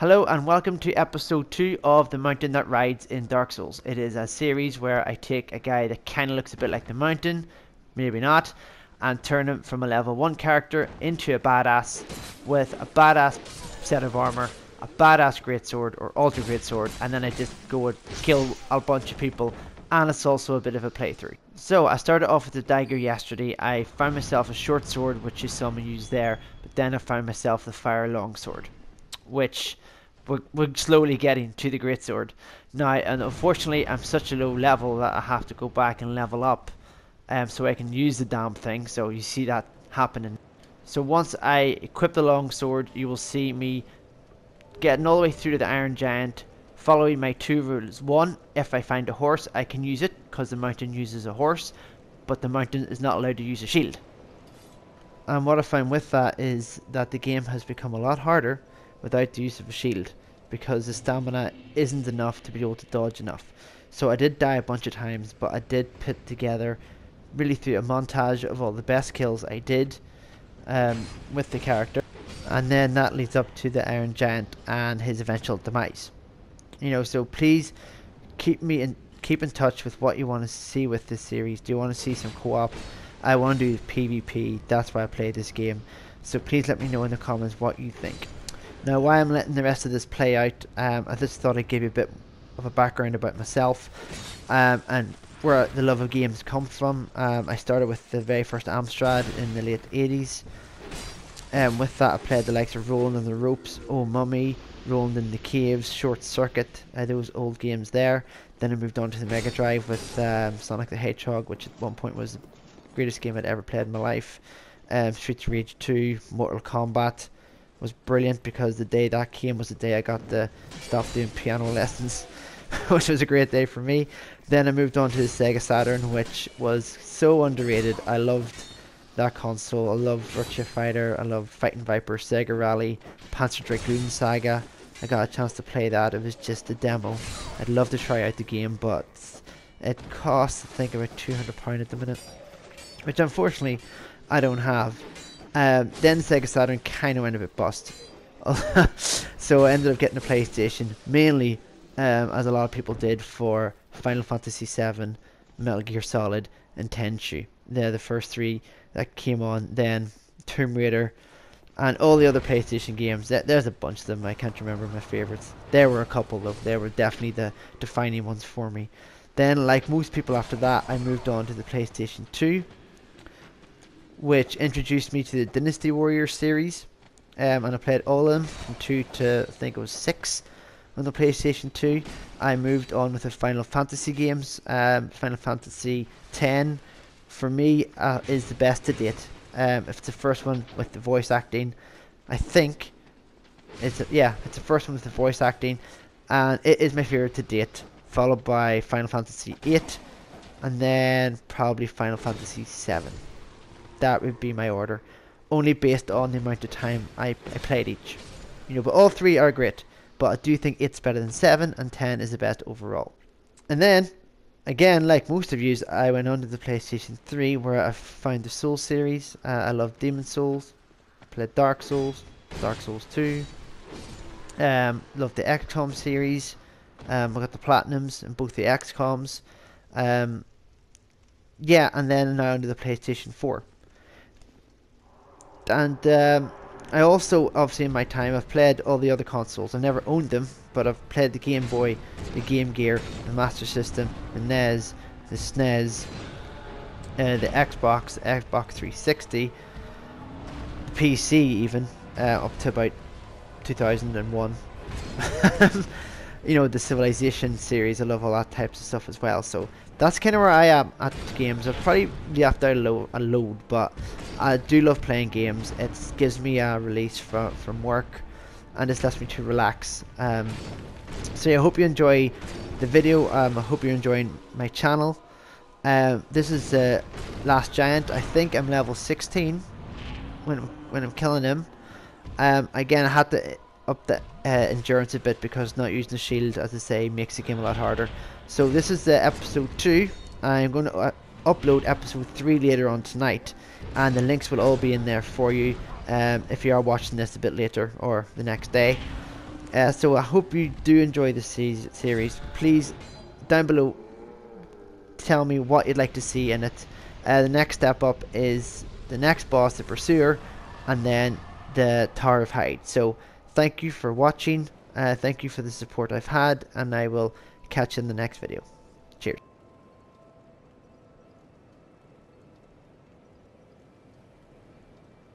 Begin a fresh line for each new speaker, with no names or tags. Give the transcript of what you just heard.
Hello and welcome to episode 2 of The Mountain That Rides in Dark Souls. It is a series where I take a guy that kind of looks a bit like the mountain, maybe not, and turn him from a level 1 character into a badass with a badass set of armor, a badass greatsword or ultra greatsword, and then I just go and kill a bunch of people, and it's also a bit of a playthrough. So I started off with the dagger yesterday. I found myself a short sword, which you saw me use there, but then I found myself the fire longsword, which we're slowly getting to the greatsword now, and unfortunately I'm such a low level that I have to go back and level up so I can use the damn thing. So you see that happening. So once I equip the longsword, you will see me getting all the way through to the Iron Giant, following my 2 rules. 1, if I find a horse I can use it, because the mountain uses a horse, but the mountain is not allowed to use a shield. And what I found with that is that the game has become a lot harder without the use of a shield, because the stamina isn't enough to be able to dodge enough. So I did die a bunch of times, but I did put together really through a montage of all the best kills I did with the character, and then that leads up to the Iron Giant and his eventual demise. So please keep in touch with what you want to see with this series. Do you want to see some co-op? I want to do PVP. That's why I play this game. So please let me know in the comments what you think. Now, while I'm letting the rest of this play out, I just thought I'd give you a bit of a background about myself and where the love of games comes from. I started with the very first Amstrad in the late 80s. With that I played the likes of Rolling in the Ropes, Oh Mummy, Rolling in the Caves, Short Circuit, those old games there. Then I moved on to the Mega Drive with Sonic the Hedgehog, which at one point was the greatest game I'd ever played in my life. Streets of Rage 2, Mortal Kombat was brilliant, because the day that came was the day I got to stop doing piano lessons, which was a great day for me. Then I moved on to the Sega Saturn, which was so underrated. I loved that console. I love Virtua Fighter, I love Fighting Viper, Sega Rally, Panzer Dragoon Saga. I got a chance to play that. It was just a demo. I'd love to try out the game, but it costs, I think, about £200 at the minute, which unfortunately I don't have. Then Sega Saturn kind of went a bit bust. So I ended up getting a PlayStation, mainly as a lot of people did, for Final Fantasy VII, Metal Gear Solid and Tenchu. They're the first 3 that came on. Then Tomb Raider and all the other PlayStation games. There's a bunch of them. I can't remember my favorites. There were a couple though. They were definitely the defining ones for me. Then, like most people after that, I moved on to the PlayStation 2, which introduced me to the Dynasty Warriors series, and I played all of them from 2 to I think it was 6 on the PlayStation 2. I moved on with the Final Fantasy games. Final Fantasy X for me is the best to date. If it's the first one with the voice acting, I think it's the first one with the voice acting, and it is my favorite to date, followed by Final Fantasy VIII, and then probably Final Fantasy VII. That would be my order, only based on the amount of time I played each. But all 3 are great, but I do think it's better than 7, and 10 is the best overall. And then, again, like most of you, I went on to the PlayStation 3, where I found the Souls series. I love Demon Souls, played Dark Souls, Dark Souls 2, loved the XCOM series. I got the Platinums in both the XCOMs. And then now onto the PlayStation 4. And I also, obviously in my time, I've played all the other consoles. I never owned them, but I've played the Game Boy, the Game Gear, the Master System, the NES, the SNES, the Xbox, the Xbox 360, the PC even, up to about 2001. The Civilization series, I love all that types of stuff as well. So that's kind of where I am at games. I've probably left out a load, but I do love playing games. It gives me a release from work, and it lets me to relax. So yeah, I hope you enjoy the video. I hope you're enjoying my channel. This is the last giant. I think I'm level 16 when I'm killing him. Again, I had to up the endurance a bit, because not using the shield, as I say, makes the game a lot harder. So this is the episode 2. I'm going to upload episode 3 later on tonight, and the links will all be in there for you if you are watching this a bit later or the next day. So I hope you do enjoy this series. Please, down below, tell me what you'd like to see in it. The next step up is the next boss, the Pursuer, and then the Tower of Hide. So thank you for watching. Thank you for the support I've had, and I will catch you in the next video. Cheers.